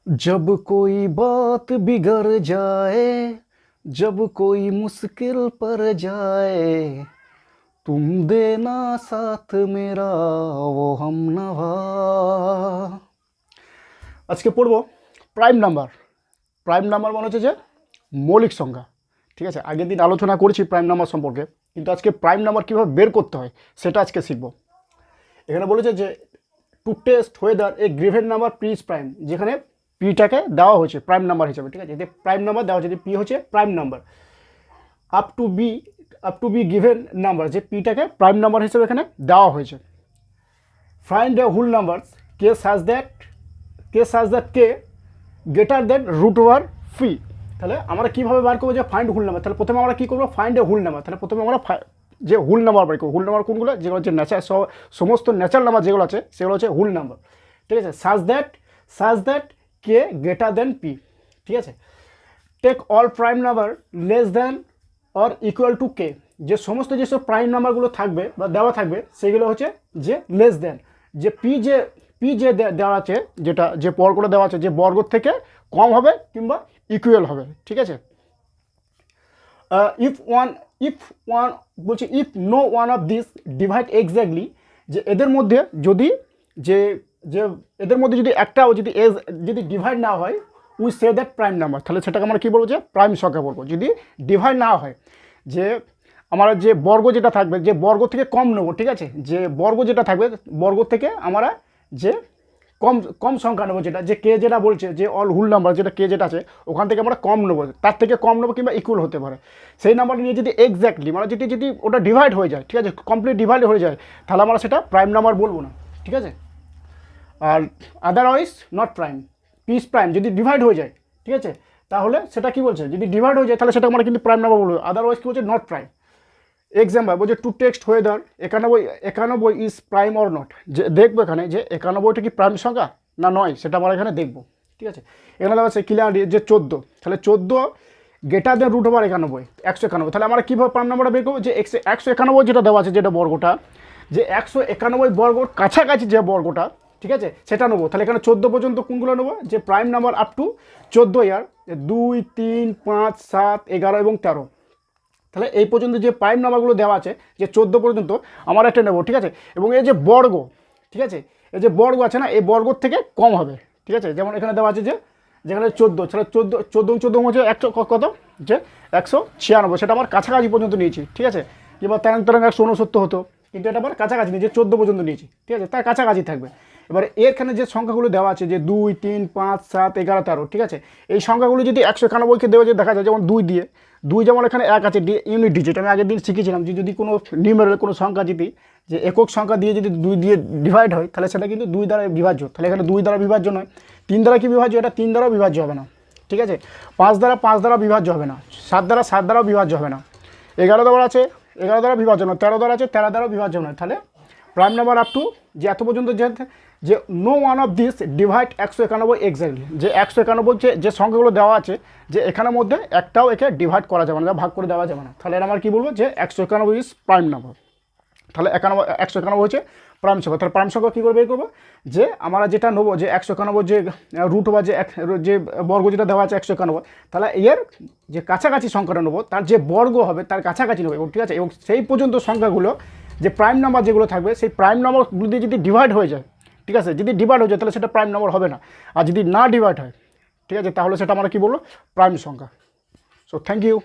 जब कोई बात बिगड़ जाए, जब कोई मुश्किल पड़ जाए, तुम देना साथ मेरा वो हम नवा। আজকে পড়ব প্রাইম নাম্বার। প্রাইম নাম্বার মানে হচ্ছে যে মৌলিক সংখ্যা। ঠিক আছে, আগের দিন আলোচনা করেছি প্রাইম নাম্বার সম্পর্কে, কিন্তু আজকে প্রাইম নাম্বার কীভাবে বের করতে হয় সেটা আজকে শিখব। এখানে বলেছে যে to test whether a given number p is prime, যেখানে পিটাকে দেওয়া হয়েছে প্রাইম নাম্বার হিসেবে। ঠিক আছে, এতে প্রাইম নাম্বার দেওয়া হচ্ছে, পি হচ্ছে prime number. Up to be given number, যে পিটাকে প্রাইম নাম্বার হিসেবে এখানে দেওয়া হয়েছে। Find a whole number K such that K greater than root over P. তাহলে আমরা কীভাবে বার করবো যে ফাইন্ড হোল নাম্বার? তাহলে প্রথমে আমরা কী করবো, ফাইন্ড এ হোল নাম্বার। তাহলে প্রথমে আমরা যে হোল নাম্বার বার করবো। হোল নাম্বার কোনগুলো? যেগুলো হচ্ছে সমস্ত ন্যাচারাল নাম্বার যেগুলো আছে সেগুলো হচ্ছে হোল নাম্বার। ঠিক আছে, such that K greater than P. ঠিক আছে, take all prime number less than or equal to K. যে সমস্ত যেসব প্রাইম নাম্বারগুলো থাকবে বা দেওয়া থাকবে সেগুলো হচ্ছে যে লেস দেন, যে পি যে দেওয়া আছে, যেটা যে বর্গটা দেওয়া আছে, যে বর্গ থেকে কম হবে কিংবা ইকুয়াল হবে। ঠিক আছে, ইফ ওয়ান বলছে if no one of this divide exactly, যে এদের মধ্যে যদি যে যে এদের মধ্যে যদি একটাও যদি ডিভাইড না হয়, we say that prime number. তাহলে সেটাকে আমরা কী বলবো, যে প্রাইম সংখ্যা বলবো। যদি ডিভাইড না হয়, যে আমরা যে বর্গ যেটা থাকবে, যে বর্গ থেকে কম নেবো। ঠিক আছে, যে বর্গ যেটা থাকবে বর্গ থেকে আমরা যে কম সংখ্যা নেবো, যেটা যে কে যেটা বলছে, যে অল হোল নাম্বার যেটা কে যেটা আছে ওখান থেকে আমরা কম নেবো, তার থেকে কম নেবো কিংবা ইকুয়াল হতে পারে। সেই নাম্বারটা নিয়ে যদি এক্স্যাক্টলি মানে যদি ওটা ডিভাইড হয়ে যায়, ঠিক আছে, কমপ্লিট ডিভাইড হয়ে যায়, তাহলে আমরা সেটা প্রাইম নাম্বার বলবো না। ঠিক আছে, আর আদারওয়াইজ নট প্রাইম। পিস প্রাইম যদি ডিভাইড হয়ে যায়, ঠিক আছে, তাহলে সেটা কি বলছে, যদি ডিভাইড হয়ে যায় তাহলে সেটা আমরা কিন্তু প্রাইম নাম্বার বলবো। আদারওয়াইজ কী বলছে, নট প্রাইম। এক্সাম্পল বলছে to test whether 91 is prime or not. যে দেখবো এখানে যে 91টা কি প্রাইম সংখ্যা না নয়, সেটা আমরা এখানে দেখবো। ঠিক আছে, এখানে দেওয়া আছে ক্লিয়ার যে 14, তাহলে 14 গ্রেটার দেন রুট ওভার 91, 191। তাহলে আমরা কীভাবে প্রাইম নাম্বারটা বের করবো, যে 191 যেটা দেওয়া আছে, যেটা বর্গটা, যে 191 বর্গর কাছাকাছি যে বর্গটা, ঠিক আছে, সেটা নেবো। তাহলে এখানে 14 পর্যন্ত কোনগুলো নেবো, যে প্রাইম নাম্বার আপ টু 14 ইয়ার, 2, 3, 5, 7, 11 এবং 13। তাহলে এই পর্যন্ত যে প্রাইম নাম্বারগুলো দেওয়া আছে, যে 14 পর্যন্ত আমরা একটা নেবো। ঠিক আছে, এবং এই যে বর্গ, ঠিক আছে, এই যে বর্গ আছে না, এই বর্গর থেকে কম হবে। ঠিক আছে, যেমন এখানে দেওয়া আছে যে যেখানে 14, তাহলে 14 হচ্ছে 100 কত, যে 196, সেটা আমার কাছাকাছি পর্যন্ত নিয়েছি। ঠিক আছে, কিংবা 169 হতো, কিন্তু এটা আমার কাছাকাছি নিয়েছি, 14 পর্যন্ত নিয়েছি। ঠিক আছে, তার কাছাকাছি থাকবে। এবারে এখানে যে সংখ্যাগুলো দেওয়া আছে, যে 2, 3, 5, 7, 11, 13, ঠিক আছে, এই সংখ্যাগুলো যদি 191কে দেওয়া যায় দেখা যায়, যেমন 2 দিয়ে 2, যেমন এখানে 1 আছে ইউনিট ডিজিট। আমি আগের দিন শিখেছিলাম যে যদি কোনো নিউমেরাল কোনো সংখ্যা যদি যে একক সংখ্যা দিয়ে যদি 2 দিয়ে ডিভাইড হয়, তাহলে সেটা কিন্তু 2 দ্বারা বিভাজ্য। তাহলে এখানে 2 দ্বারা বিভাজ্য নয়, 3 দ্বারা কি বিভাজ্য, এটা 3 দ্বারাও বিভাজ্য হবে না। ঠিক আছে, 5 দ্বারা বিভাজ্য হবে না, 7 দ্বারাও বিভাজ্য হবে না, 11 দ্বারা আছে 11 দ্বারা বিভাজ্য নয়, 13 দ্বারা আছে 13 দ্বারাও বিভাজ্য নয়। তাহলে প্রাইম নাম্বার আপ টু যে এত পর্যন্ত যে no one of this divide 191 exactly, যে 191 যে সংখ্যাগুলো দেওয়া আছে, যে এখানের মধ্যে একটাও একে ডিভাইড করা যাবে না, ভাগ করে দেওয়া যাবে না। তাহলে আমার কি বলবো, যে 191 ইজ প্রাইম নাম্বার। তাহলে 191 হচ্ছে প্রাইম সংখ্যা। তাহলে প্রাইম সংখ্যা কী করে বের করবো, যে আমরা যেটা নেবো, যে 191 যে রুট বা যে বর্গ যেটা দেওয়া আছে 191, তাহলে এর যে কাছাকাছি সংখ্যাটা নেবো, তার যে বর্গ হবে তার কাছাকাছি নেবো। এবং ঠিক আছে, এবং সেই পর্যন্ত সংখ্যাগুলো যে প্রাইম নাম্বার যেগুলো থাকবে, সেই প্রাইম নাম্বারগুলো দিয়ে যদি ডিভাইড হয়ে যায়, ঠিক আছে, যদি ডিভাইড হয়ে যায় তাহলে সেটা প্রাইম নাম্বার হবে না। আর যদি না ডিভাইড হয়, ঠিক আছে, তাহলে সেটা আমরা কী বলবো, প্রাইম সংখ্যা। So thank you.